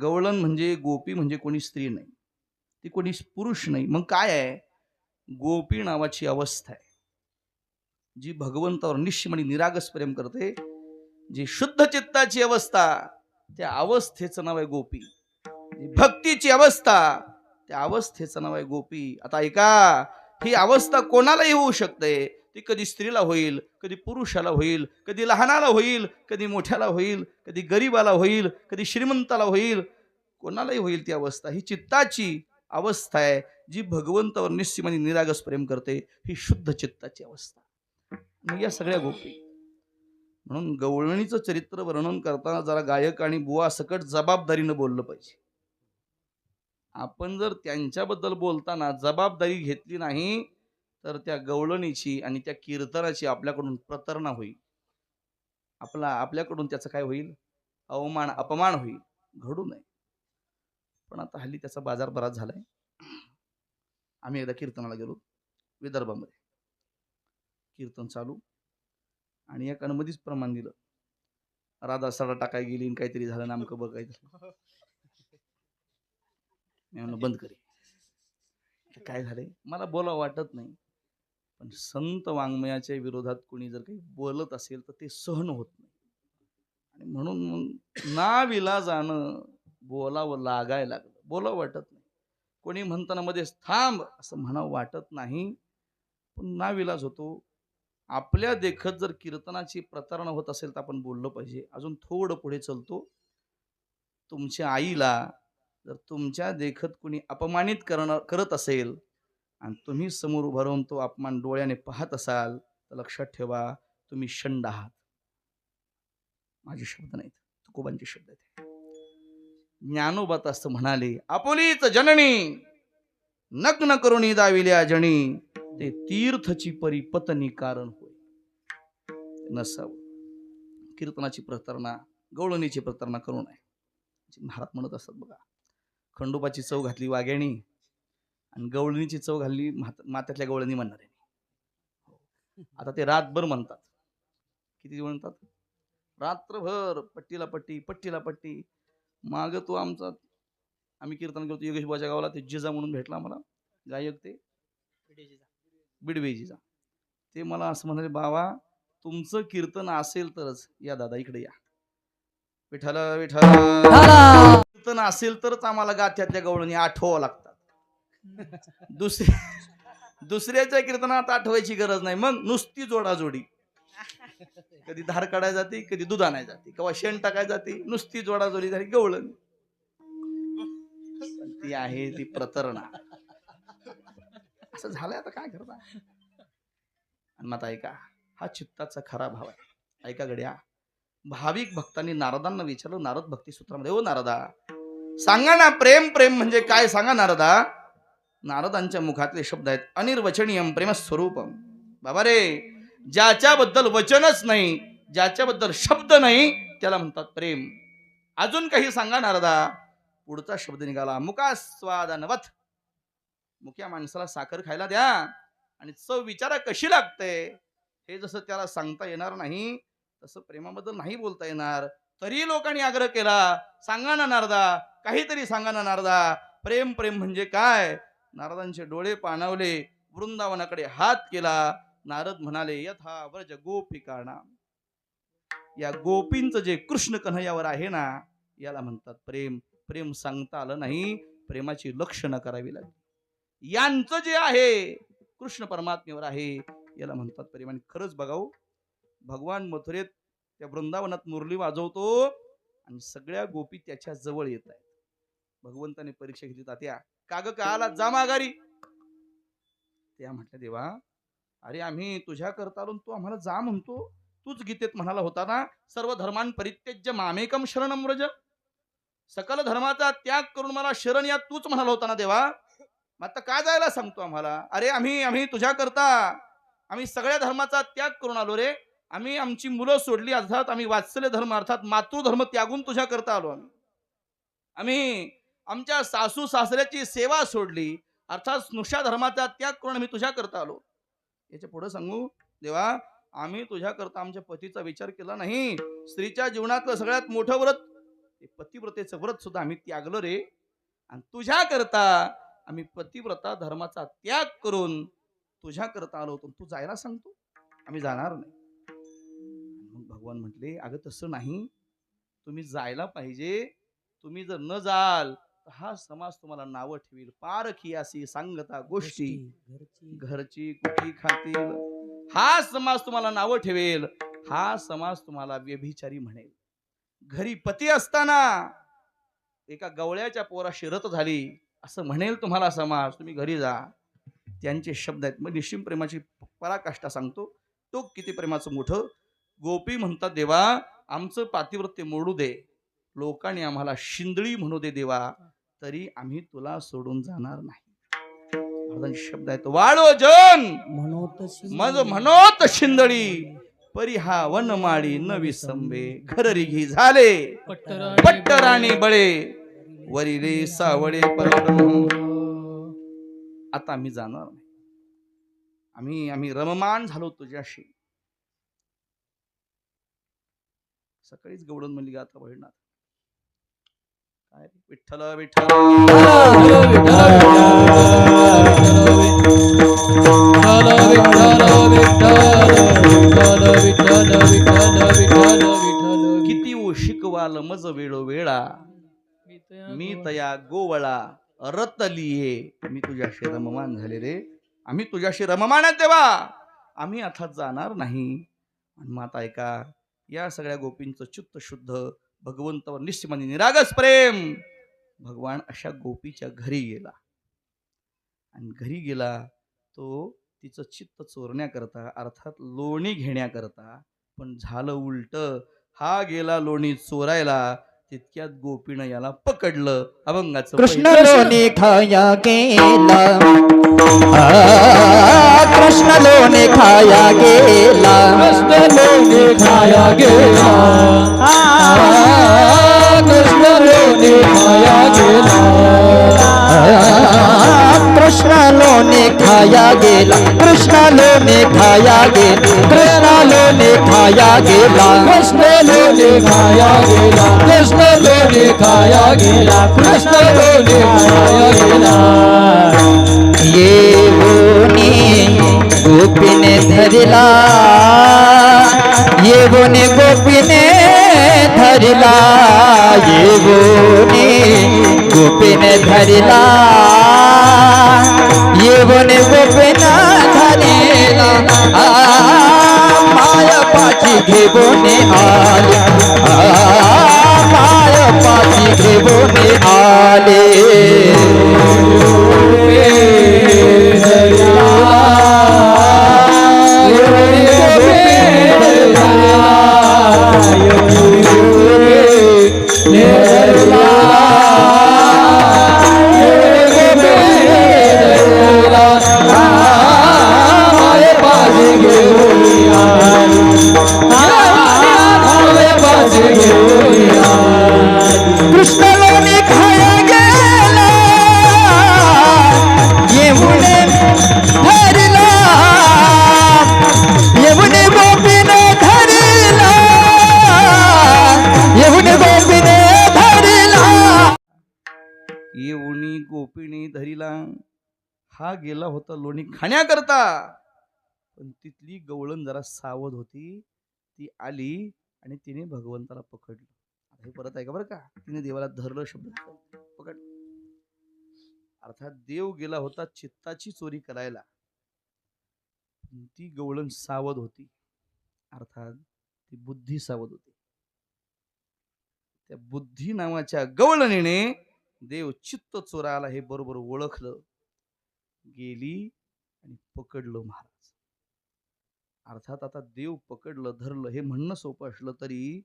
गवळण म्हणजे गोपी म्हणजे कोणी स्त्री नाही, ती कोणी पुरुष नाही. मग काय आहे? गोपी नावाची अवस्था आहे, जी भगवंतावर निश्चयपणे निरागस प्रेम करते. जी शुद्ध चित्ताची अवस्था, त्या अवस्थेचं नाव आहे गोपी. जी भक्तीची अवस्था, त्या अवस्थेचं नाव आहे गोपी. आता ऐका, ही अवस्था कोणालाही होऊ शकते. ती कधी स्त्रीला होईल, कधी पुरुषाला होईल, कधी लहानाला होईल, कधी मोठ्याला होईल, कधी गरीबाला होईल, कधी श्रीमंताला होईल, कोणालाही होईल ती अवस्था. ही चित्ताची अवस्था आहे, जी भगवंतावर निश्चयपणे निरागस प्रेम करते. ही शुद्ध चित्ताची अवस्था. मग या सगळ्या गोपी. म्हणून गवळणीचं चरित्र वर्णन करताना जरा गायक आणि बुवा सकट जबाबदारीनं बोललं पाहिजे. आपण जर त्यांच्याबद्दल बोलताना जबाबदारी घेतली नाही, तर त्या गवळणीची आणि त्या कीर्तनाची आपल्याकडून प्रतारणा होईल. आपल्याकडून त्याचं काय होईल? अपमान होईल. घडू नये. पण आता हल्ली त्याचा बाजार बराच झालाय. आम्ही एकदा कीर्तनाला गेलो विदर्भामध्ये. कीर्तन चालू आणि एकानं मधीच प्रमाण दिलं. राधा सडा टाकाय गेली आणि काहीतरी झालं नामकं बघायचं. मी म्हणलं बंद करी. काय झालंय? मला बोलावं वाटत नाही, पण संत वाङ्मयाच्या विरोधात कोणी जर काही बोलत असेल तर ते सहन होत नाही. आणि म्हणून मग नाविलाजानं बोलावं लागायला लागलं. बोलावं वाटत नाही. कोणी म्हणताना मध्येच थांब असं म्हणावं वाटत नाही, पण नाविलाज होतो. आपल्या देखत जर कीर्तनाची प्रतारणा होत असेल तर आपण बोललं पाहिजे. अजून थोडं पुढे चलतो. तुमच्या आईला जर तुमच्या देखत कुणी अपमानित करत असेल आणि तुम्ही समोर उभं राहून तो अपमान डोळ्याने पाहत असाल, तर लक्षात ठेवा तुम्ही षंड आहात. माझे शब्द नाहीत, तुकोबांचे शब्द आहेत. ज्ञानोबा असं म्हणाले, आपुलीच जननी नग्न करुणी दाविल्या जणी, ते तीर्थची परिपतनी कारण होय. नसावं. कीर्तनाची प्रतारणा, गवळणीची प्रतारणा करू नये. महाराज म्हणत असतात बघा, खंडोबाची चव घातली वाघ्याणी आणि गवळणीची चव घातली मात्यातल्या गवळणी म्हणणारे. आता ते रातभर म्हणतात. किती म्हणतात? रात्रभर पट्टीला पट्टी, पट्टीला पट्टी. माग तो आमचा, आम्ही कीर्तन करतो योगेश बाच्या गावाला, ते जिजा म्हणून भेटला मला, गायक ते बिडवे जिजा. ते मला असं म्हणाले, बाबा तुमचं कीर्तन असेल तरच या, दादा इकडे या, विठ्ठल विठ्ठल कीर्तन असेल तरच आम्हाला गाथ्यातल्या गवळणी आठवावं लागतात. दुसऱ्याच्या कीर्तनात आठवायची गरज नाही. मग नुसती जोडाजोडी, कधी धार काढाय जाते, कधी दूध आणाय जाते, किंवा शेण टाकाय जाते, नुसती जोडाजोडी झाली गवळण. ती आहे ती प्रतारणा. असं झालंय. आता काय करता? आणि मग ऐका, हा चित्ताचा खरा भाव आहे. ऐका गड्या, भाविक भक्तांनी नारदांना विचारलं नारद भक्ती सूत्रामध्ये, ओ नारदा सांगा ना, प्रेम प्रेम म्हणजे काय सांगा नारदा. नारदांच्या मुखातले शब्द आहेत, अनिर्वचनीयम प्रेम स्वरूपम. बाबा रे, ज्याच्याबद्दल वचनच नाही, ज्याच्याबद्दल शब्द नाही, त्याला म्हणतात प्रेम. अजून काही सांगा नारदा. पुढचा शब्द निघाला, मुखास्वादनवत. मुख्या माणसाला साखर खायला द्या आणि चव विचारा कशी लागते, हे जसं त्याला सांगता येणार नाही, तसं प्रेमाबद्दल नाही बोलता येणार. तरी लोकांनी आग्रह केला, सांगा ना नारदा, काहीतरी सांगा ना नारदा, प्रेम प्रेम म्हणजे काय. नारदांचे डोळे पाणावले, वृंदावनाकडे हात केला. नारद म्हणाले, यथा व्रज गोपिकाणा. या गोपींचं जे कृष्ण कन्हैयावर आहे ना, याला म्हणतात प्रेम. प्रेम सांगता आलं नाही, प्रेमाची लक्षणं करावी लागली. यांचं जे आहे कृष्ण परमात्मेवर आहे, याला म्हणतात प्रेम. आणि खरंच बघाव, भगवान मथुरेत त्या वृंदावनात मुरली वाजवतो आणि सगळ्या गोपी त्याच्या जवळ येत आहेत. भगवंताने परीक्षा घेतली, तात्या काग का आला, जा माघारी. त्या म्हटल्या, देवा अरे आम्ही तुझ्या करता आलो, तू आम्हाला जा म्हणतो. तूच गीतेत म्हणाला होता ना, सर्व धर्मान परित्यज्य मामेकम शरणम व्रज. सकल धर्माचा त्याग करून मला शरण या, तूच म्हणाला होता ना देवा. मग आता का जायला सांगतो आम्हाला? अरे आम्ही तुझ्या करता, आम्ही सगळ्या धर्माचा त्याग करून आलो रे. आम्ही आमची मुलं सोडली, अर्थात आम्ही वात्सल्य धर्म अर्थात मातृधर्म त्यागून तुझ्या करता आलो. आम्ही आमच्या सासू सासऱ्याची सेवा सोडली, अर्थात स्नुषा धर्माचा त्याग करून आम्ही तुझ्या करता आलो. याच्या पुढे सांगू देवा, आम्ही तुझ्या करता आमच्या पतीचा विचार केला नाही. स्त्रीच्या जीवनातलं सगळ्यात मोठं व्रत ते पतिव्रतेचं व्रत सुद्धा आम्ही त्यागलो रे, आणि तुझ्या करता आम्ही पतिव्रता धर्माचा त्याग करून तुझ्या करता आलो होतो. तू जायला सांगतो, आम्ही जाणार नाही. मग भगवान म्हटले, अगं तसं नाही, तुम्ही जायला पाहिजे. तुम्ही जर न जाल तर हा समाज तुम्हाला नावं ठेवील. पारखी अशी सांगता गोष्टी घरची कुठी खातील. हा समाज तुम्हाला नावं ठेवेल. हा समाज तुम्हाला व्यभिचारी म्हणेल. घरी पती असताना एका गवळ्याच्या पोराशी रत झाली असं म्हणेल तुम्हाला समाज. तुम्ही घरी जा. त्यांचे शब्द आहेत. मग निश्चिम प्रेमाची पराकाष्ठा सांगतो. तो किती प्रेमाचं मोठं. गोपी म्हणतात, देवा आमचं पातिव्रत्य मोडू दे, लोकांनी आम्हाला शिंदळी म्हणू दे देवा, तरी आम्ही तुला सोडून जाणार नाही. शब्द आहेत, वाळो जन मज म्हणोत शिंदळी, परी हा वनमाळी न विसंबे, घररिघी झाले पट्टराणी बळे, वरिले सावळे परब्रह्म. आता आम्ही जाणार नाही. आम्ही रममान झालो तुझ्याशी. सकाळीच गवळण म्हणली, आता वळणार काय. विठ्ठल विठ्ठल किती ओ शिकवाल मज वेळो वेळा, मी तया गोवळा रतलिये. मी तुझ्याशी रममान झाले रे, आम्ही तुझ्याशी रममान आहेत देवा, आम्ही आता जाणार नाही. माता ऐका, या सगळ्या गोपींचं चित्त शुद्ध, भगवंतावर निश्चिमाने निरागस प्रेम. भगवान अशा गोपीच्या घरी गेला, आणि घरी गेला तो तिचं चित्त चोरण्याकरता, अर्थात लोणी घेण्याकरता. पण झालं उलट. हा गेला लोणी चोरायला, तितक्यात गोपीनं याला पकडलं. अभंगाचं कृष्ण लोणी खाया गेला, कृष्ण लोणी खाया गेला, कृष्ण लोणी खाया गेला, कृष्ण लोणी खाया गेला, कृष्ण लोणी खाया गेला, कृष्ण लोणी खाया गेला, कृष्ण लोणी खाया गेला, कृष्ण लोणी खाया गेला, कृष्ण लोणी खाया गेला, कृष्ण लोणी खाया गेला. ये बोनी गोपीने धरिला, ये बोनी गोपीने धरिला, ये बोनी गोपीने धरिला, ये बोनी गोपीने धरिला. माया पाची घेबोने आले, माया पाची घेबोने आले. कृष्ण लोणी खाया गेला, येऊने धरला, येऊने गोपीने धरला, येऊने गोपीने धरला. येऊनी गोपीने धरिला. हा गेला होता लोणी खाण्याकरता, पण तिथली गवळण जरा सावध होती. ती आली आणि तिने भगवंताला पकडलं. हे परत आहे का बरं का, तिने देवाला धरलं, शब्द पकड. अर्थात देव गेला होता चित्ताची चोरी करायला, ती गवळण सावध होती, अर्थात ती बुद्धी सावध होती. त्या बुद्धी नावाच्या गवळणीने देव चित्त चोरायला हे बरोबर ओळखलं, गेली आणि पकडलं महाराज. अर्थात आता देव पकडलं धरलं हे म्हणणं सोपं असलं तरी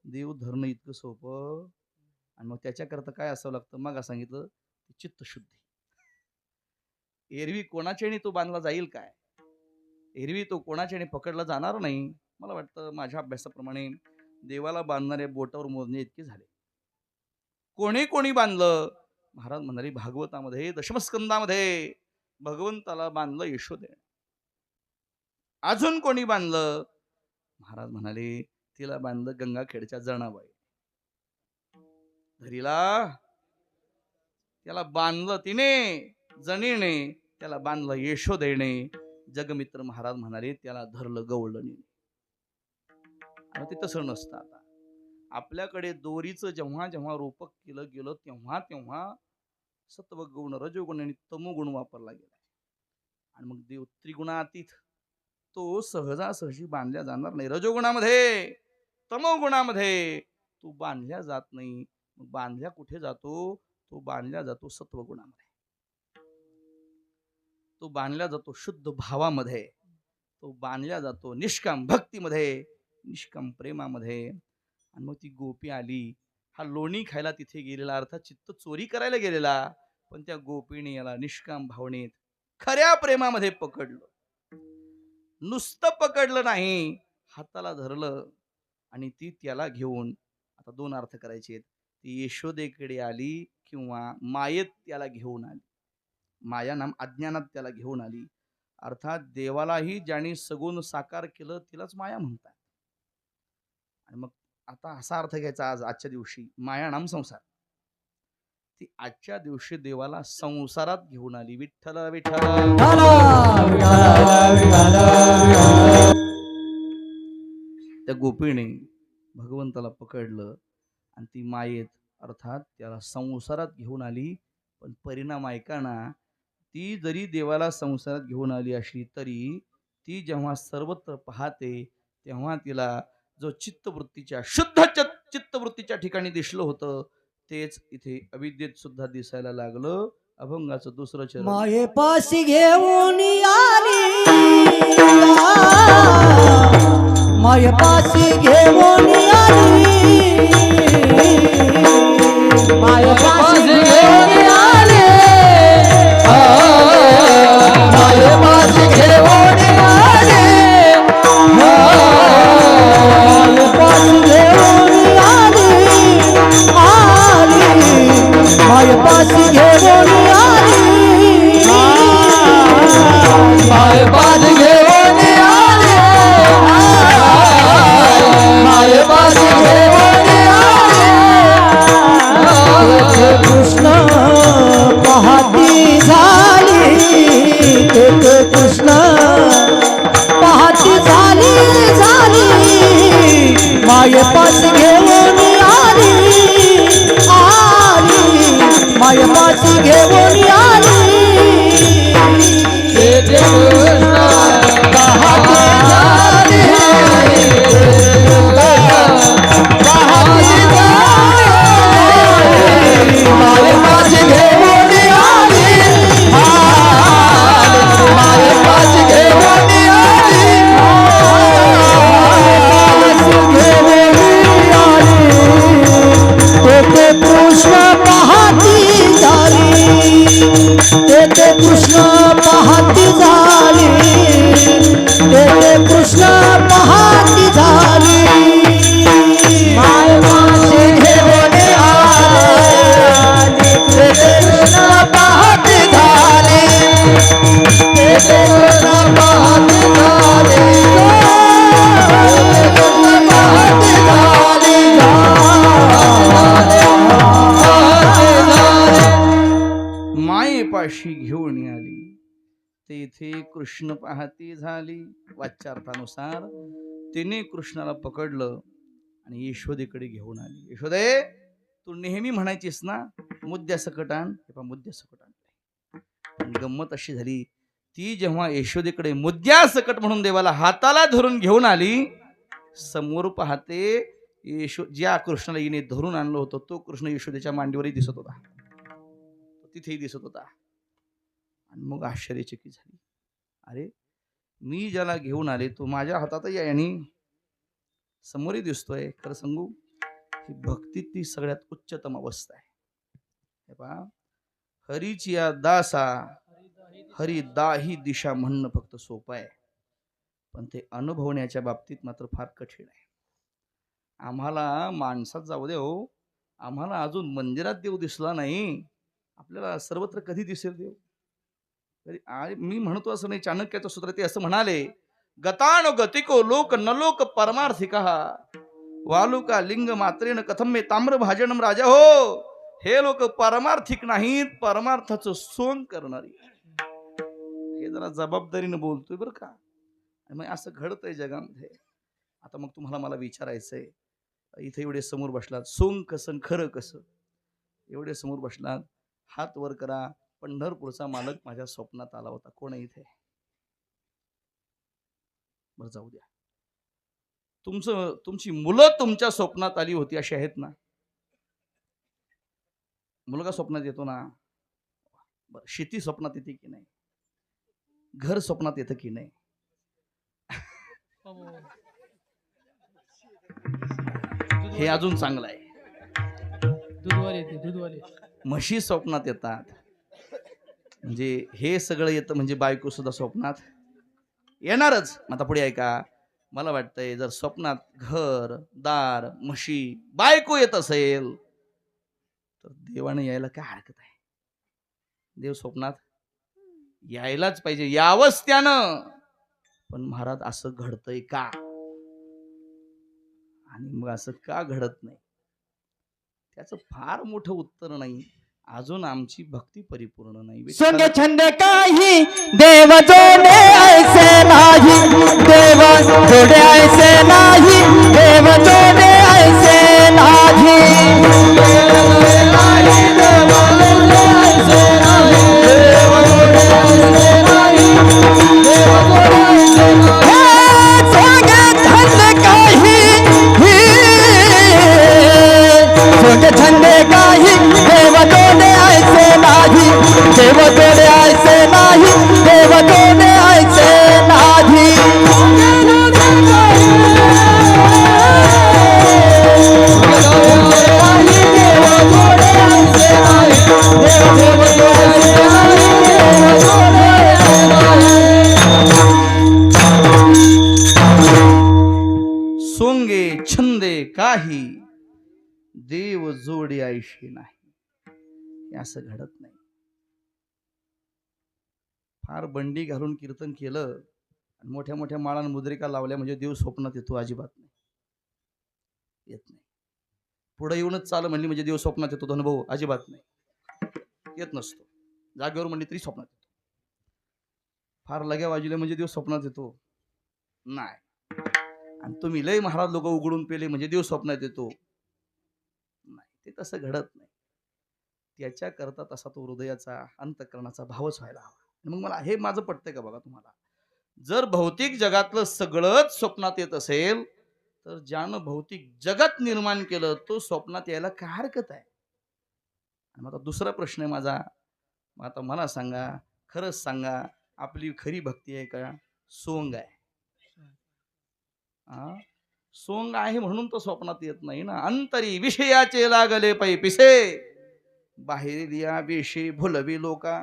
देव धरणं इतकं सोपं. आणि मग त्याच्याकरता काय असावं लागतं, मग सांगितलं चित्त शुद्धी. एरवी कोणाच्याने तो बांधला जाईल काय, एरवी तो कोणाच्याने पकडला जाणार नाही. मला वाटतं माझ्या अभ्यासाप्रमाणे देवाला बांधणारे बोटावर मोजणे इतके झाले. कोणी कोणी बांधलं, महाराज म्हणाले भागवतामध्ये दशमस्कंदामध्ये भगवंताला बांधलं यशोदेने. अजून कोणी बांधलं, महाराज म्हणाले तिला बांधलं गंगाखेडच्या जनाबाई. धरीला त्याला बांधलं तिने जणीने, त्याला बांधलं यशोदेने. जगमित्र महाराज म्हणाले त्याला धरलं गवळणी. आणि ते तसं नसतं. आता आपल्याकडे दोरीचं जेव्हा जेव्हा रूपक केलं गेलं तेव्हा तेव्हा सत्वगुण रजोगुण आणि तमोगुण वापरला गेला. आणि मग देव त्रिगुणातीत, तो सहजासहजी बांधल्या जाणार नाही. रजोगुणामध्ये तमोगुणामध्ये तो बांधल्या जात नाही. मग बांधल्या कुठे जातो? तो बांधल्या जातो सत्वगुणामध्ये. तो बांधल्या जातो शुद्ध भावामध्ये. तो बांधल्या जातो निष्काम भक्तीमध्ये, निष्काम प्रेमामध्ये. आणि मग ती गोपी आली. हा लोणी खायला तिथे गेलेला, अर्थात चित्त चोरी करायला गेलेला, पण त्या गोपीने याला निष्काम भावनेत खऱ्या प्रेमामध्ये पकडलं. नुसतं पकडलं नाही, हाताला धरलं. आणि ती त्याला घेऊन, आता दोन अर्थ करायचे आहेत, ती यशोदेकडे आली किंवा मायेत त्याला घेऊन आली. माया नाम अज्ञानात त्याला घेऊन आली. अर्थात देवालाही ज्याने सगुण साकार केलं तिलाच माया म्हणतात. आणि मग आता असा अर्थ घ्यायचा, आजच्या दिवशी माया नाम संसार. ती आजच्या दिवशी देवाला संसारात घेऊन आली. विठ्ठल विठ्ठल. त्या गोपीने भगवंताला पकडलं आणि ती मायेत अर्थात त्याला संसारात घेऊन आली. पण परिणाम ऐका ना, ती जरी देवाला संसारात घेऊन आली असली तरी ती जेव्हा सर्वत्र पाहते तेव्हा तिला जो चित्तवृत्तीच्या शुद्ध चित्तवृत्तीच्या ठिकाणी दिसलं होतं तेच इथे अविद्येत सुद्धा दिसायला लागलं. अभंगाचं दुसरं चरण. माये पाशी घेऊन आली, माये पाशी घेऊन आली, माये पाशी घेऊन आली, माये पाशी घेऊन आली, माये पाशी घेऊन आली, माये पाशी घेऊन आली, माये पाशी घेऊन आली, माये पाशी घेऊन आली. कृष्ण पाहती झाली, कृष्ण पाहती झाली, माये पाशी घेऊन आली, माये पाशी घेऊन आली. कृष्ण पाहती झाली, माये पाशी घेऊन आली, माये पाशी घेऊन आली, तेथे कृष्ण पाहती झाली, तेथे कृष्ण पाहती झाली, तेथे कृष्ण पाहती झाली. माय पाशी घेऊन आली, तेथे कृष्ण पाहती झाली, तेथे कृष्ण पाहती झाली, पाहती झाली. मायेपाशी घेऊन आली, तेथे कृष्ण पाहती झाली. वाच्यार्थानुसार तिने कृष्णाला पकडलं आणि यशोदेकडे घेऊन आली. यशोदे, तू नेहमी म्हणायचीस ना मुद्द्या सकट आण, मुद्द्या सकट आण. पण गंमत अशी झाली, ती जेव्हा यशोदेकडे मुद्द्या सकट म्हणून देवाला हाताला धरून घेऊन आली, समोर पाहते ज्या कृष्णाला हिने धरून आणलं होतं तो कृष्ण यशोदेच्या मांडीवरही दिसत होता, तिथेही दिसत होता. आणि मग आश्चर्यचकित झाली. अरे, मी ज्याला घेऊन आले तो माझ्या हातातही आहे आणि समोरही दिसतोय. खरं सांगू, ही भक्ती ती सगळ्यात उच्चतम अवस्था आहे. हे पहा, हरीची या दासा हरी दाही दिशा म्हणणं फक्त सोपं आहे, पण ते अनुभवण्याच्या बाबतीत मात्र फार कठीण आहे. आम्हाला माणसात जाऊ दे हो, आम्हाला अजून मंदिरात देव दिसला नाही, आपल्याला सर्वत्र कधी दिसेल देव? मी म्हणतो असं नाही, चाणक्याचं सूत्र ते असं म्हणाले, गतानुगतिको लोक न लोक परमार्थिका, वालुका लिंग मात्रेन कथम मे ताम्र भाजनम राजा हो. हे लोक परमार्थिक नाहीत, परमार्थाचं सोंग करणारी. हे जरा जबाबदारीनं बोलतोय बरं का. मग असं घडतंय जगामध्ये. आता मग तुम्हाला मला विचारायचंय, इथे एवढे समोर बसलात, सोंग कसं खरं कसं, एवढे समोर बसलात, हात वर करा. पंढरपूरचा मालक माझ्या स्वप्नात आला होता. कोण आहे इथे? बरं जाऊ द्या. तुमची मुलं तुमच्या स्वप्नात आली होती अशी आहेत ना? मुलगा स्वप्नात येतो ना? बरं, शेती स्वप्नात येते की नाही? घर स्वप्नात येतं की नाही? हे अजून चांगलं आहे. म्हशी स्वप्नात येतात. म्हणजे हे सगळं येतं म्हणजे बायको सुद्धा स्वप्नात येणारच. आता पुढे ऐका. मला वाटतंय जर स्वप्नात घर दार म्हशी बायको येत असेल तर देवाने यायला काय हरकत आहे? देव स्वप्नात यायलाच पाहिजे, यावंच त्यानं. पण महाराज असं घडतंय का? आणि मग असं का घडत नाही त्याचं फार मोठं उत्तर नाही. अजून आमची भक्ती परिपूर्ण नाही. सोंगे छंद काही देव जोडे ऐसे नाही, देव जोडे ऐसे नाही, देव जोडे ऐसे नाही. सोंगे छंद काही देव जोडे ऐसे नाही, देव जोडे ऐसे नाही, देव जोडे ऐसे नाही. सोंगे छंदे काही देव जोडी ऐशी नाही. हे असं घडत नाही. फार बंडी घालून कीर्तन केलं आणि मोठ्या मोठ्या माळान मुद्रिका लावल्या म्हणजे देव स्वप्नात येतो? अजिबात नाही, येत नाही. पुढे येऊनच चाल म्हणली म्हणजे देव स्वप्नात येतो? धनभाऊ अजिबात नाही, येत नसतो. जागेवर म्हणली तरी स्वप्नात येतो. फार लग्या वाजल्या म्हणजे देव स्वप्नात येतो? नाही. आणि तुम्ही लय महाराज लोक उघडून पेले म्हणजे देव स्वप्नात येतो? नाही, ते तसं घडत नाही. त्याच्याकरता तसा तो हृदयाचा अंतःकरणाचा भावच व्हायला हवा. मग मला हे माझं पटतंय का बघा तुम्हाला? जर भौतिक जगातलं सगळंच स्वप्नात येत असेल तर ज्यानं भौतिक जगत निर्माण केलं तो स्वप्नात यायला काय हरकत आहे? आणि आता दुसरा प्रश्न आहे माझा. मग आता मला सांगा, खरंच सांगा, आपली खरी भक्ती आहे का सोंग आहे? सोंग आहे म्हणून तो स्वप्नात येत नाही ना. अंतरी विषयाचे लागले पै पिसे, बाहेर या बेशे भुलवी लोका.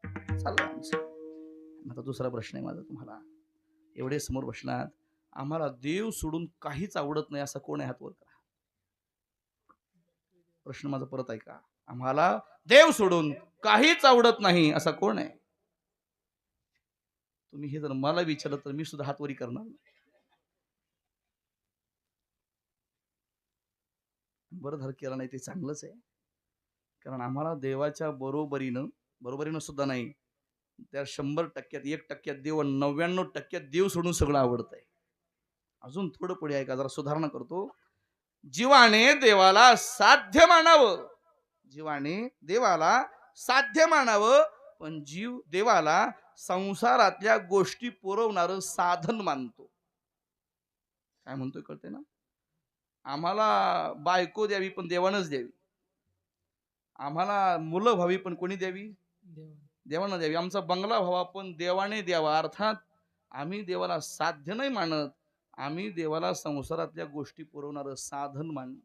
चाललं आमचं. आता दुसरा प्रश्न आहे माझा तुम्हाला. एवढे समोर बसलात, आम्हाला देव सोडून काहीच आवडत नाही असं कोण आहे? हात वर करा. प्रश्न माझा परत ऐका. आम्हाला देव सोडून काहीच आवडत नाही असा कोण आहे? तुम्ही हे जर मला विचारलं तर मी सुद्धा हातवरी करणार. बरं झालं केला नाही, ते चांगलंच आहे. कारण आम्हाला देवाच्या बरोबरीनं सुद्धा नाही, त्या 100%, 1% देव, 99% देव सोडून सगळं आवडत आहे. अजून थोडं पुढे ऐका, जरा सुधारणा करतो. जीवाने देवाला साध्य मानावं, जीवाने देवाला साध्य मानावं, पण जीव देवाला संसारातल्या गोष्टी पुरवणारं साधन मानतो. काय म्हणतोय कळते ना? आम्हाला बायको द्यावी पण देवानच द्यावी, आम्हाला मुलं व्हावी पण कोणी द्यावी? देवानं द्यावी. आमचा बंगला व्हावा पण देवाने द्यावा. अर्थात आम्ही देवाला साध्य नाही मानत, आम्ही देवाला संसारातल्या गोष्टी पुरवणारं साधन मानलं.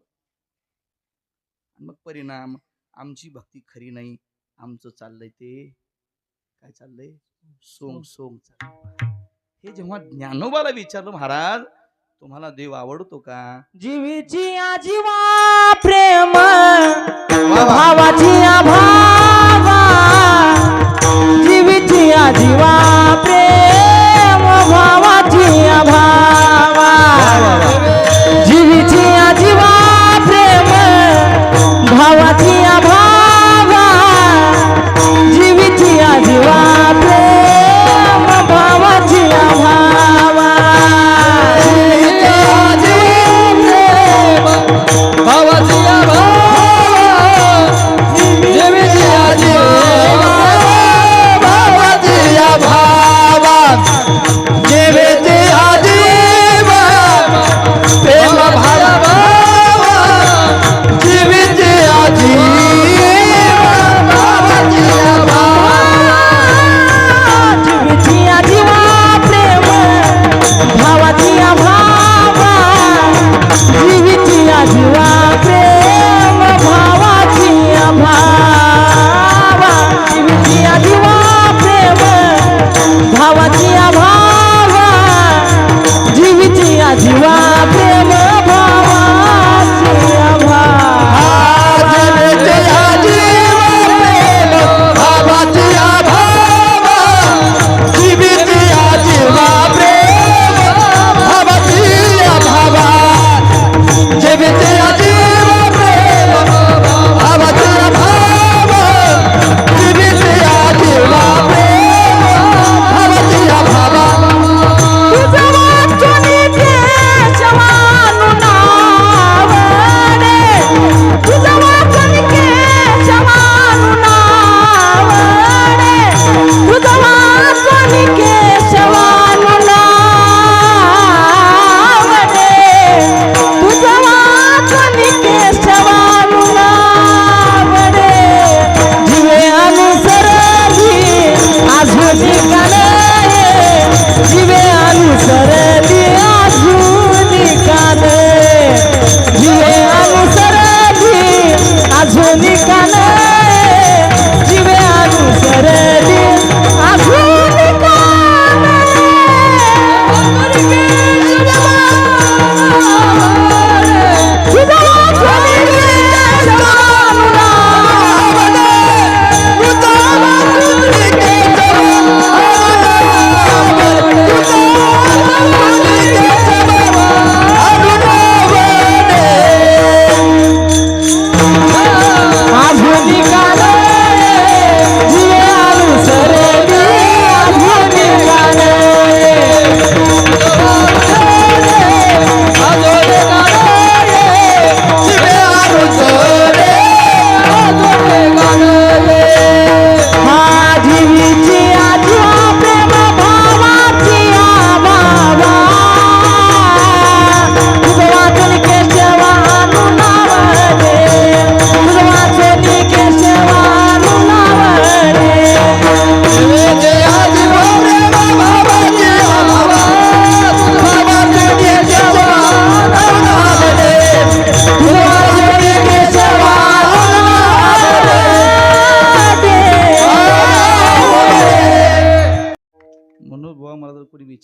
मग परिणाम आमची भक्ती खरी नाही. आमचं चाललंय ते काय चाललंय? सोंग सोंग चाललंय. हे जेव्हा ज्ञानोबाला विचारलं, महाराज तुम्हाला देव आवडतो का? जीवीची आजीवा प्रेम, भावाची भावा, जीवीची आजीवा प्रेम, भावाची भावा, जीवीची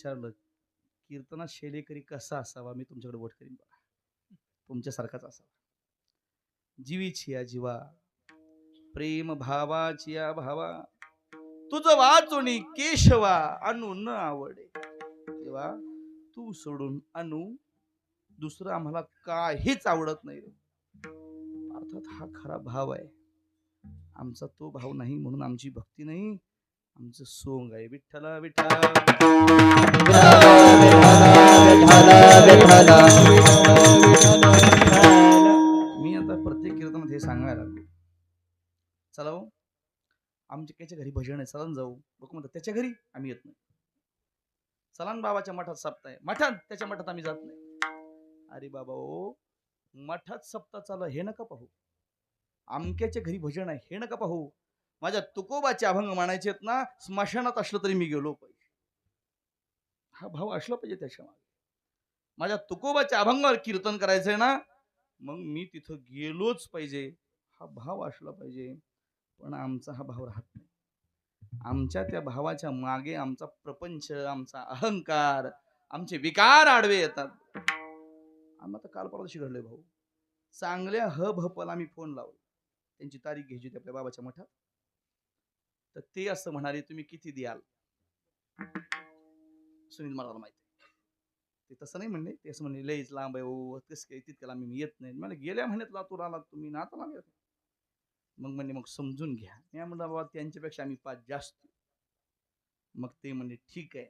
विचारलं कीर्तनात शेलेकरी कसा असावा, मी तुमच्याकडे वोट करीन बघा, तुमच्यासारखाच असावा. जीवीची या जीवा, प्रेम भावाची या भावा, तुझं वाचोनी केशवा अनु न आवडे. तेव्हा तू सोडून अनु दुसरं आम्हाला काहीच आवडत नाही. अर्थात हा खरा भाव आहे. आमचा तो भाव नाही म्हणून आमची भक्ती नाही, आमचं सोंग आहे. विठ्ठला विठ्ठला मी आता प्रत्येक कीर्तनात हे सांगायला लागलो. चला हो, आमच्या त्याच्या घरी भजन आहे, चला न जाऊ. लोक म्हणतात त्याच्या घरी आम्ही येत नाही. चला न बाबाच्या मठात सप्ताह आहे, मठात त्याच्या मठात आम्ही जात नाही. अरे बाबा ओ, मठात सप्ताह चालू हे नका पाहू, आमक्याच्या घरी भजन आहे हे नका पाहू. माझ्या तुकोबाचे अभंग मानायचे आहेत ना, स्मशानात असलं तरी मी गेलो पाहिजे. हा भाव असला पाहिजे त्याच्या मागे. माझ्या तुकोबाच्या अभंगावर कीर्तन करायचंय ना, मग मी तिथं गेलोच पाहिजे. हा भाव असला पाहिजे. पण आमचा हा भाव राहत नाही. आमच्या त्या भावाच्या मागे आमचा प्रपंच, आमचा अहंकार, आमचे विकार आडवे येतात. आम्हाला काल परवाशी घडले भाऊ, चांगल्या भपला आम्ही फोन लावला, त्यांची तारीख घ्यायची होती आपल्या बाबाच्या मठात. तर ते असं म्हणाले तुम्ही किती द्याल. सुनील मला माहिती, ते तसं नाही म्हणले, ते असं म्हणले लईच लांब आहे हो, कसं काही तितक्याला मी येत नाही. मला गेल्या महिन्यात लातूर आला तुम्ही ना, आता लागले. मग म्हणले मग समजून घ्या. मी म्हणलं बाबा त्यांच्यापेक्षा आम्ही 5 जास्त. मग ते म्हणले ठीक आहे.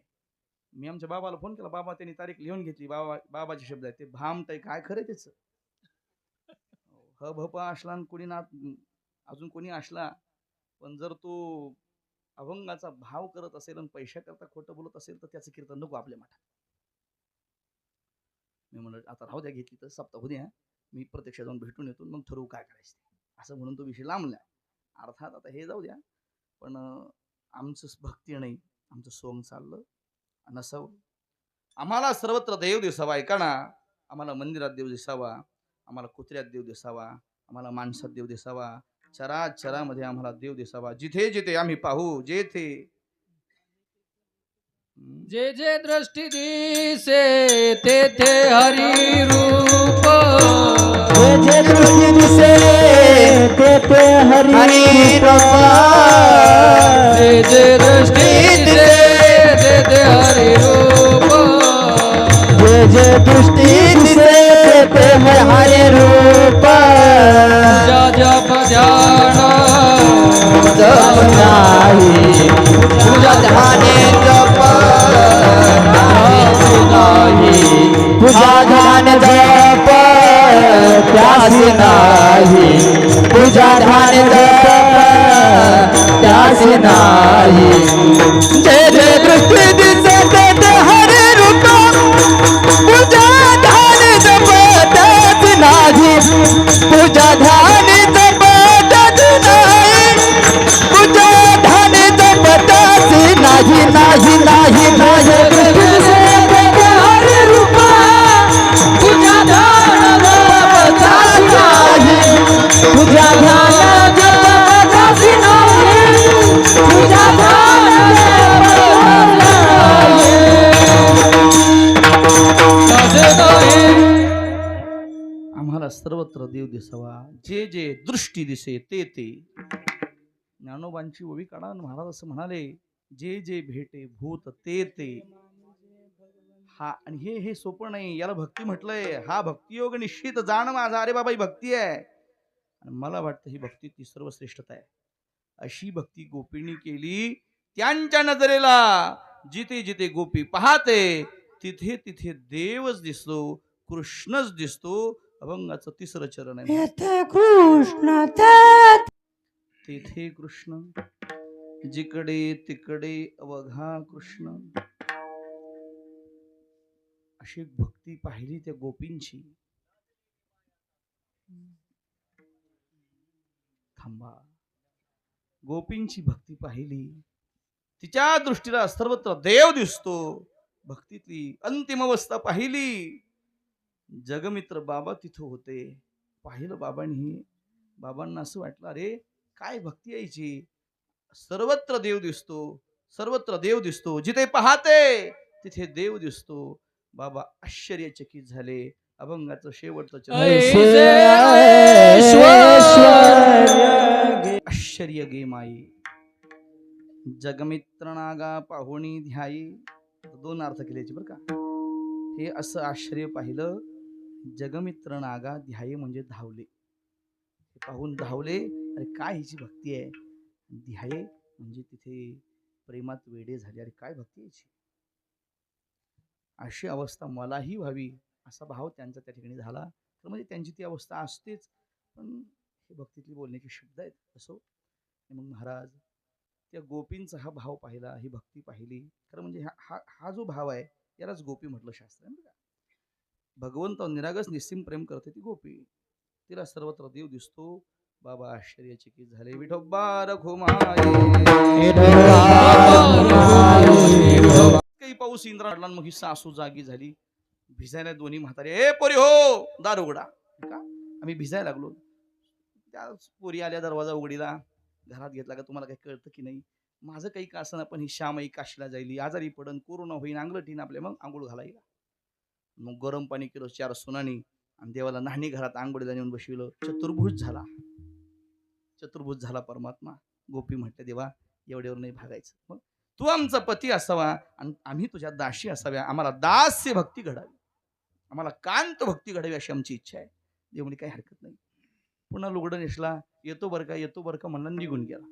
मी आमच्या बाबाला फोन केला, बाबा त्यांनी तारीख लिहून घेतली. बाबाचे शब्द आहेत ते, भामटाई काय खरं त्याच भपा असला आणि कोणी ना अजून कोणी असला, पण जर तो अभंगाचा भाव करत असेल आणि पैशाकरता खोटं बोलत असेल तर त्याचं कीर्तन नको आपल्या मठात. मी म्हणलं आता राहू द्या, घेतली तर सप्ताह द्या, मी प्रत्यक्ष जाऊन भेटून येतो, मग ठरवू काय करायचं. असं म्हणून तो विषय लांबला. अर्थात आता हे जाऊ द्या, पण आमचं भक्ती नाही, आमचं सोंग चाललं नसावं. आम्हाला सर्वत्र देव दिसावा, ऐका ना, आम्हाला मंदिरात देव दिसावा, आम्हाला कुत्र्यात देव दिसावा, आम्हाला माणसात देव दिसावा, चराचरामध्ये आम्हाला देव दिसावा. जिथे जिथे आम्ही पाहू, जेथे जे जे दृष्टी दिसे तेथे हरी रूप, जे जे दृष्टी दिसे तेथे हरी रूप, जे जे दृष्टी दिसे तेथे हरी रूप, जे जे दृष्टी दिसे तेथे हरी रूप. पूजा जप ध्यान जप नाही, पूजा ध्यान जप नाही, पूजा ध्यान जप त्यास नाही, पूजा ध्यान जप त्यास नाही. जे जे दृष्टी दिसे तेथे हरी रूप, पूजा ध्यान जप त्यास नाही, पूजा ध्यान जप त्यास नाही, पूजा ध्यान जप त्यास नाही, नाही नाही नाही. आम्हाला सर्वत्र देव दिसावा, जे जे दृष्टी दिसे ते ते. ज्ञानोबांची ओवी काढा, महाराज असं म्हणाले, जे जे भेटे भूत ते ते. हा आणि हे सोपं नाही, याला भक्ती म्हटलंय. हा भक्तियोग निश्चित जाण माझा. अरे बाबा ही भक्ती आहे, आणि मला वाटतं ही भक्ती ती सर्वश्रेष्ठता आहे. अशी भक्ती गोपींनी केली, त्यांच्या नजरेला जिथे जिथे गोपी पाहते तिथे तिथे देवच दिसतो, कृष्णच दिसतो. अभंगाचं 3रं चरण आहे, कृष्ण तेथे कृष्ण, जिकडे तिकडे अवघा कृष्ण. अशी भक्ती पाहिली त्या गोपींची. थांबा, गोपींची भक्ती पाहिली, तिच्या दृष्टीला सर्वत्र देव दिसतो. भक्तीतली अंतिम अवस्था पाहिली, जगमित्र बाबा तिथं होते. पाहिलं बाबांनी, बाबांना असं वाटलं अरे काय भक्ती यायची. सर्वत्र देव दिसतो, सर्वत्र देव दिसतो, जिथे पाहते तिथे देव दिसतो. बाबा आश्चर्यचकित झाले. अभंगाचं शेवटचं चरण. ऐसे ऐश्वर्य आश्चर्य गे माई जगमित्र नागा पाहुणी ध्यायी. दोन अर्थ केल्याचे बरं का. हे असं आश्चर्य पाहिलं. जगमित्र नागा ध्यायी म्हणजे धावले. हे पाहून धावले. अरे काय हिची भक्ती आहे. ध्याये म्हणजे तिथे प्रेमात वेडे झाले. अरे काय भक्ती याची. अशी अवस्था मलाही व्हावी असा भाव त्यांचा त्या ठिकाणी झाला. तर म्हणजे त्यांची ती अवस्था असतेच. पण हे भक्तीतली बोलण्याचे शब्द आहेत असो. मग महाराज त्या गोपींचा हा भाव पाहिला. ही भक्ती पाहिली. खरं म्हणजे हा जो भाव आहे यालाच गोपी म्हटलं शास्त्र आहे. भगवंत निरागस निस्सीम प्रेम करते ती गोपी. तिला सर्वत्र देव दिसतो. बाबा आश्चर्यचकित झाले. विठोबा रखुमाई काही पाऊस इंद्राला. मग ही सासू जागी झाली. भिजायला दोन्ही म्हातारे. ए पोरी हो दार उघडा. का आम्ही भिजायला लागलो. त्या पोरी आल्या. दरवाजा उघडीला. घरात घेतला का तुम्हाला काही कळतं की नाही. माझं काही का असं पण ही श्यामाई काशीला जायली. आजारी पडन कोरोना होईन अंगलटीन आपल्या. मग आंघोळ घालायला. मग गरम पाणी केलं 4 सुनानी. आणि देवाला न्हाणी घरात आंघोळीला नेऊन बसविलं. चतुर्भुज झाला. चतुर्भुज झाला परमात्मा. गोपी म्हटल्या देवा एवढ्यावर नाही भागायचं. मग तू आमचा पती असावा आणि आम्ही तुझ्या दासी असाव्या. आम्हाला दास्य भक्ती घडावी. आम्हाला कांत भक्ती घडावी अशी आमची इच्छा आहे. देव म्हणजे काही हरकत नाही. पुन्हा लुगडं नेसला. येतो बरं का म्हणला निघून गेला.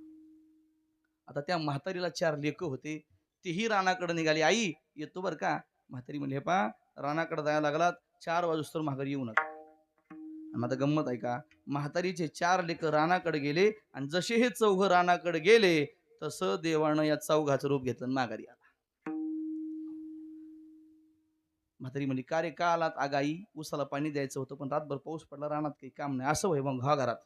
आता त्या म्हातारीला 4 लेकं होते. तेही रानाकडे निघाली. आई येतो बरं का. म्हातारी म्हणली हे पा रानाकडे जायला लागलात 4 वाजूस्तर माघारी येऊ नका. आता गंमत आहे का. म्हातारीचे 4 लेकं रानाकडे गेले. आणि जसे हे 4 रानाकडे गेले तसं देवानं या 4घाचं रूप घेतलं माघारी आला. म्हातारी म्हणली का रे का आलात. आगाई उसाला पाणी द्यायचं होतं पण रातभर पाऊस पडला. रानात काही काम नाही. असं होय मग हा घरात.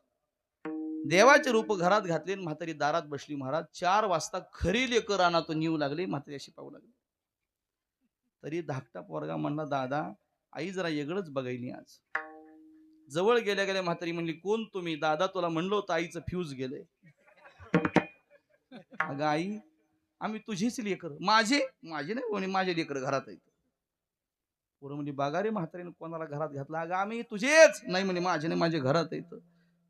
देवाचे रूप घरात घातले. म्हातारी दारात बसली. महाराज 4 वाजता खरी लेकर रानातून येऊ लागले. म्हातारी अशी पाहू लागली. तरी धाकटा पोरगा म्हणला दादा आई जरा वेगळंच बघायली आज. जवळ गेल्या गेल्या म्हातारी म्हणली कोण तुम्ही. दादा तुला म्हणलं होतं आईचं फ्यूज गेलंय. अगं आई आम्ही तुझीच लेकर. माझे नाही कोणी माझे लेकर घरात आहेत. पोरं म्हणजे बागा रे म्हातारीने कोणाला घरात घातला. अगं आम्ही तुझेच. नाही म्हणे माझे नाही माझे घरात आहेत.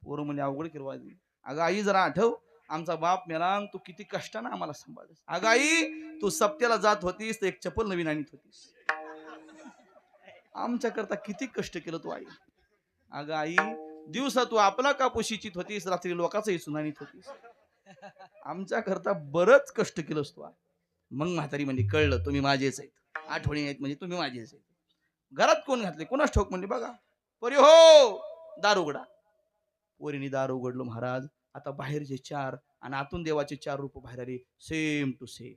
पोरं म्हणजे अवघड किरवाजी. अगं आई जरा आठव आमचा बाप मेला तू किती कष्टानं आम्हाला सांभाळस. अगं आई तू सप्त्याला जात होतीस तर एक चप्पल नवीन आणत होतीस. आमच्या करता किती कष्ट केलं तू आई. अगं आई दिवसा तू आपला कापूस इच्छित होतीस. रात्री लोकांचं इचून आणत होतीस. आमच्या करता बरंच कष्ट केलंस तू. मग म्हातारी म्हणजे कळलं तुम्ही माझेच आहेत. आठवणी आहेत म्हणजे तुम्ही माझेच आहेत. घरात कोण घातले कोणाच ठाऊक म्हणले बघा. परी हो दार उघडा. पोरीने दार उघडलो महाराज. आता बाहेरचे 4 आणि आतून देवाचे 4 रूप बाहेर आले. Same to same.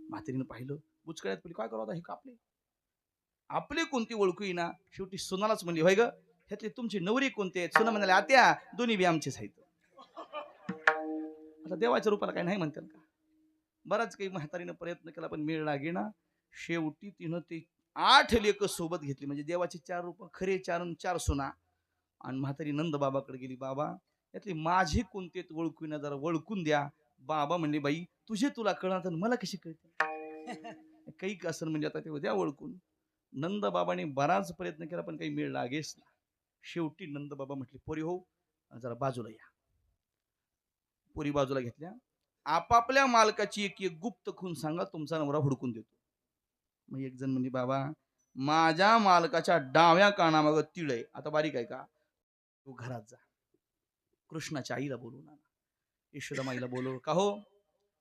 म्हातारीनं पाहिलं बुचकळ्यात पडली. काय करावं हे कापले. आपले कोणती ओळखू ना. शेवटी सुनालाच म्हणली होय ग ह्यातले तुमचे नवरी कोणते आहेत. सुना म्हणाले आत्या दोन्ही बी आमचेच आहेत. आता देवाच्या रूपाला काही नाही म्हणतात का. बराच काही म्हातारीनं प्रयत्न केला पण मेळ लागेना. शेवटी तिनं ते 8 लेकं सोबत घेतली. म्हणजे देवाचे 4 रूप खरे 4 सुना. आणि म्हातारी नंद बाबाकडे गेली. बाबा यातले माझे कोणते ओळखू ना जरा ओळखून द्या. बाबा म्हणले बाई तुझे तुला कळणार तर मला कशी कळते. काही कसं म्हणजे आता ते द्या ओळखून. नंद बाबाने बराच प्रयत्न केला पण काही मेळ लागेच ना. शेवटी नंद बाबा म्हटले पोरी हो जरा बाजूला या. पोरी बाजूला घेतल्या. आपापल्या मालकाची एक गुप्त खून सांगा तुमचा नवरा हुडकून देतो. मग एक जण म्हणजे बाबा माझ्या मालकाच्या डाव्या कानामागं तिळ आहे. आता बारीक आहे का. तू घरात जा. कृष्णाच्या आईला बोलवून आणा. यशोदा माईला बोलव. का हो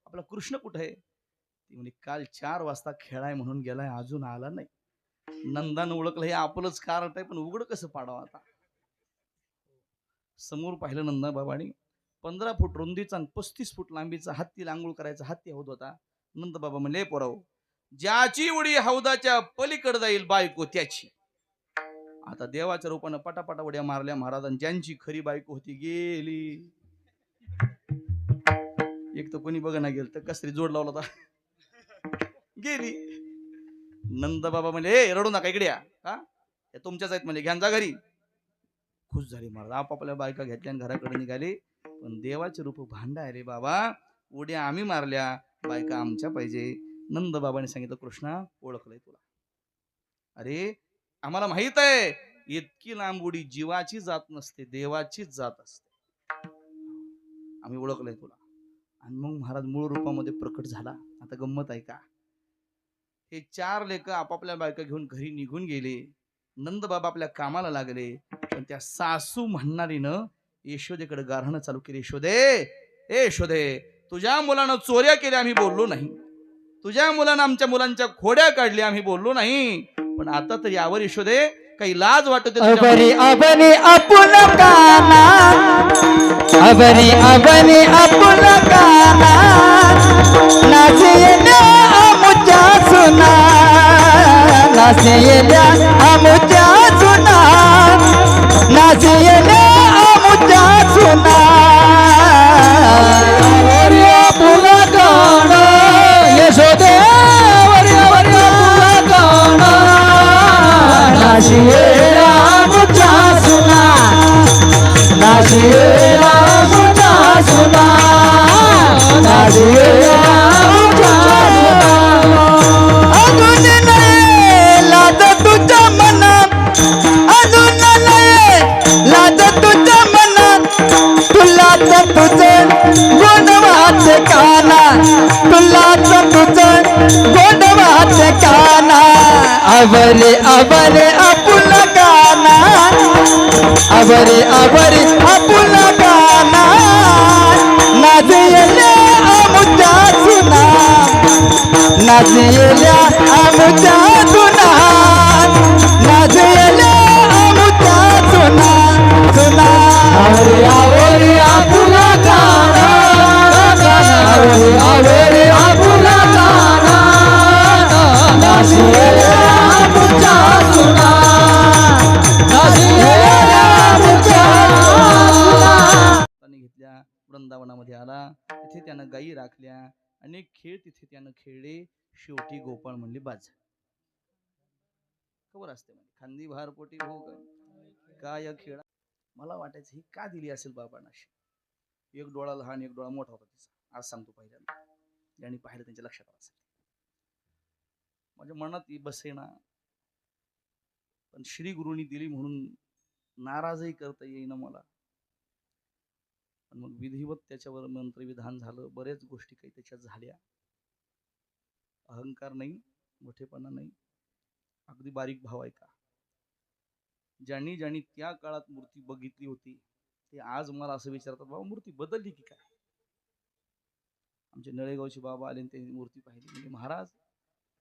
आपला कृष्ण कुठे आहे. ती म्हणजे काल 4 वाजता खेळाय म्हणून गेलाय अजून आला नाही. नंदानं ओळखलं हे आपलंच कारण आहे पण उघड कसं पाडावं आता. समोर पाहिलं नंदा बाबांनी 15 फूट रुंदीचा आणि 35 फूट लांबीचा हत्ती आंघोळ करायचा हत्ती हौद होता. नंद बाबा म्हणले पोराव ज्याची उडी हौदाच्या पलीकडे जाईल बायको त्याची. आता देवाच्या रूपानं पटापटा उड्या मारल्या महाराजांनी. ज्यांची खरी बायको होती गेली. एक तर कोणी बघ ना गेल तर कसरी जोड लावला होता गेली. नंद बाबा म्हणले रडू नका इकडे या. हा तुमच्याच आहेत म्हणजे घ्या जा घरी. खुश झाली महाराज. आपापल्या बायका घेतल्या आणि घराकडे निघाले. पण देवाचे रूप भांडा आले. बाबा उड्या आम्ही मारल्या बायका आमच्या पाहिजे. नंद बाबांनी सांगितलं, कृष्णा ओळखलंय तुला. अरे आम्हाला माहित आहे, इतकी लांब उडी जीवाची जात नसते, देवाचीच जात असते. आम्ही ओळखलंय तुला. आणि मग महाराज मूळ रूपामध्ये प्रकट झाला. आता गंमत आहे का, हे 4 लेक आपापल्या बायका घेऊन घरी निघून गेले. नंद बाबा आपल्या कामाला लागले. पण त्या सासू म्हणणारीनं यशोदेकडे गारहाणं चालू केली. यशोदे, ए यशोदे, तुझ्या मुलानं चोऱ्या केल्या आम्ही बोललो नाही, तुझ्या मुलानं आमच्या मुलांच्या खोड्या काढल्या आम्ही बोललो नाही, पण आता तरी यावर यशोदे काही लाज वाटते अबरी अबरी आपुल काना, अबरी अबरी आपुल काना, नाचेल्या आमुच्या सुना, नाचेल्या आमुच्या सुना, नाचेल्या आमुच्या सुना. अबरी आपुल काना, यशोदे अबरी अबरी आपुल काना, नाचेल्या आमुच्या सुना, नाचेल्या आमुच्या सुना, नाचेल्या आमुच्या सुना. अजून नाही लाज तुझ्या मनात, अजून नाही लाज तुझ्या मनात, तुलाच तुझं गोडवाच काना, तुलाच तुझं गोडवाच काना. अबरे अबरे आपुल काना, अबरे अबरे आपुल काना, नाचेल्या आमुच्या सुना, नाचेल्या आमुच्या सुना, नाचेल्या आमुच्या सुना, सुना. अबरे अबरे आपुल काना, अबरे अबरे आपुल काना, नाचेल्या आमुच्या सुना, नाचेल्या आमुच्या सुना. घेतल्या. वृंदावनामध्ये आला. तिथे त्यानं गायी राखल्या. अनेक खेळ तिथे त्यानं खेळले. शेवटी गोपाळ म्हणले बाज. खबर असते म्हणजे खांदी भार पोटी भोग काय खेळा. मला वाटायचं ही का दिली असेल बाबांना अशी. एक डोळा लहान, एक डोळा मोठा होता तिचा. आज सांगतो पहिल्यांदा, ज्यांनी पाहिलं त्यांच्या लक्षात आलं असेल. माझ्या मनात बसेना, पण श्री गुरुनी दिली म्हणून नाराजही करता येईना मला. पण मग विधिवत त्याच्यावर मंत्रविधान झालं. बऱ्याच गोष्टी काही त्याच्यात झाल्या. अहंकार नाही, मोठेपणा नाही, अगदी बारीक भाव आहे का. ज्यांनी ज्यांनी त्या काळात मूर्ती बघितली होती ते आज मला असं विचारतात, बाबा मूर्ती बदलली की काय. आमचे नळेगावचे बाबा आले आणि त्यांनी मूर्ती पाहिली. म्हणजे महाराज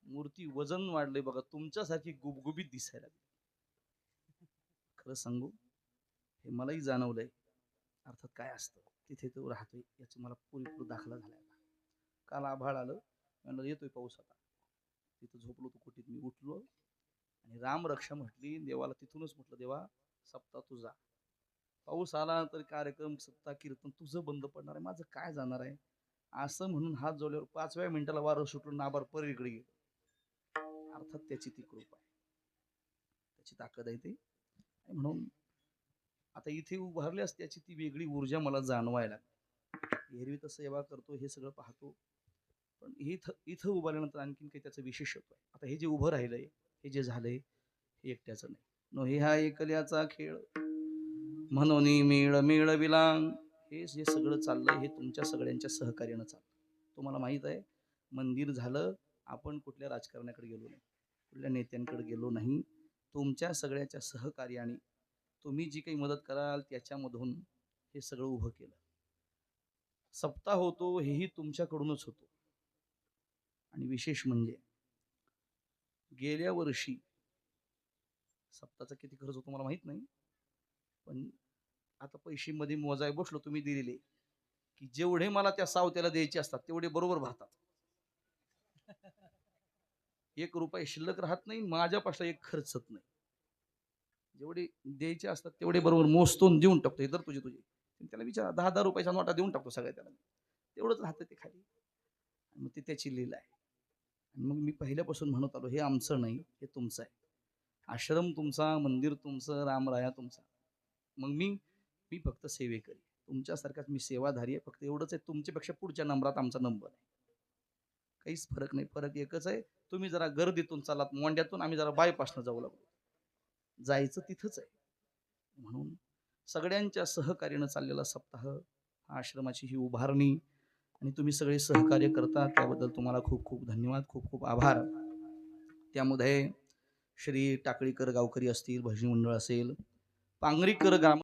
मूर्ती वजन वाढले बघा, तुमच्यासारखी गुबगुबीत दिसायला लागली. खरं सांगू, हे मलाही जाणवलंय. अर्थात काय असतं तिथे तो राहतोय याचा मला पुरेपूर दाखला झालाय. काल आभाळ आलं, म्हणलं येतोय पाऊस आता. तिथं झोपलो तो कुठीत. मी उठलो आणि रामरक्षा म्हटली. देवाला तिथूनच म्हटलं, देवा सप्ताह तुझा. पाऊस आला तर कार्यक्रम सप्ताह कीर्तन तुझं बंद पडणार आहे, माझं काय जाणार आहे. असं म्हणून हात जोडल्यावर 5व्या मिनिटाला वारं सुटलं, नाबार परीकडे गेलो. अर्थात त्याची ती कृपा आहे, त्याची ताकद आहे ती. म्हणून आता इथे उभारल्यास त्याची ती वेगळी ऊर्जा मला जाणवायला. एरवी तर सेवा करतो, हे सगळं पाहतो, पण इथं उभारल्यानंतर आणखीन काही त्याचं विशेषत्व आहे. आता हे जे उभं राहिलंय, हे जे झालंय, हे एकट्याचं नाही. नो हे हा एकल्याचा खेळ म्हणून मेळ मेळविला. हे जे सगळं चाललंय हे तुमच्या सगळ्यांच्या सहकार्यानं चाललं. तुम्हाला माहित आहे, मंदिर झालं, आपण कुठल्या राजकारण्याकडे गेलो नाही, कुठल्या नेत्यांकडे गेलो नाही. तुमच्या सगळ्याच्या सहकार्याने तुम्ही जी काही मदत कराल त्याच्यामधून हे सगळं उभं केलं. सप्ताह होतो हेही तुमच्याकडूनच होतो. आणि विशेष म्हणजे गेल्या वर्षी सप्ताहाचा किती खर्च होतो मला माहित नाही, पण आता पैसे मध्ये मोजाय बसलो तुम्ही दिलेले, की जेवढे मला त्या सावत्याला द्यायचे असतात तेवढे बरोबर भरतात. 1 रुपया शिल्लक राहत नाही, माझ्यापासून एक खर्चत नाही. जेवढे द्यायचे असतात तेवढे बरोबर मोजतो देऊन टाकतो. इतर तुझे त्याला विचारा, 10-10 रुपयाच्या नोटा देऊन टाकतो सगळ्या त्याला. तेवढंच राहतं ते खाली. मग ते त्याची लीला आहे. आणि मग मी पहिल्यापासून म्हणत आलो, हे आमचं नाही, हे तुमचं आहे. आश्रम तुमचा, मंदिर तुमचं, रामराया तुमचा. मग मी फक्त सेवेकरी, तुमच्यासारखाच मी सेवाधारी आहे. फक्त एवढंच आहे, तुमच्यापेक्षा पुढच्या नंबरात आमचा नंबर आहे. काहीच फरक नाही. फरक एकच आहे, तुम्ही जरा गर्दीतून चालात, मोंड्यातून, आम्ही जरा बायपासनं जाऊ लागलो. जायचं तिथंच आहे. म्हणून सगळ्यांच्या सहकार्यानं चाललेला सप्ताह, हा आश्रमाची ही उभारणी, आणि तुम्ही सगळे सहकार्य करता त्याबद्दल तुम्हाला खूप खूप धन्यवाद, खूप खूप आभार. त्यामध्ये श्री टाकळीकर गावकरी असतील, भजनी मंडळ असेल, पांगरीकर ग्राम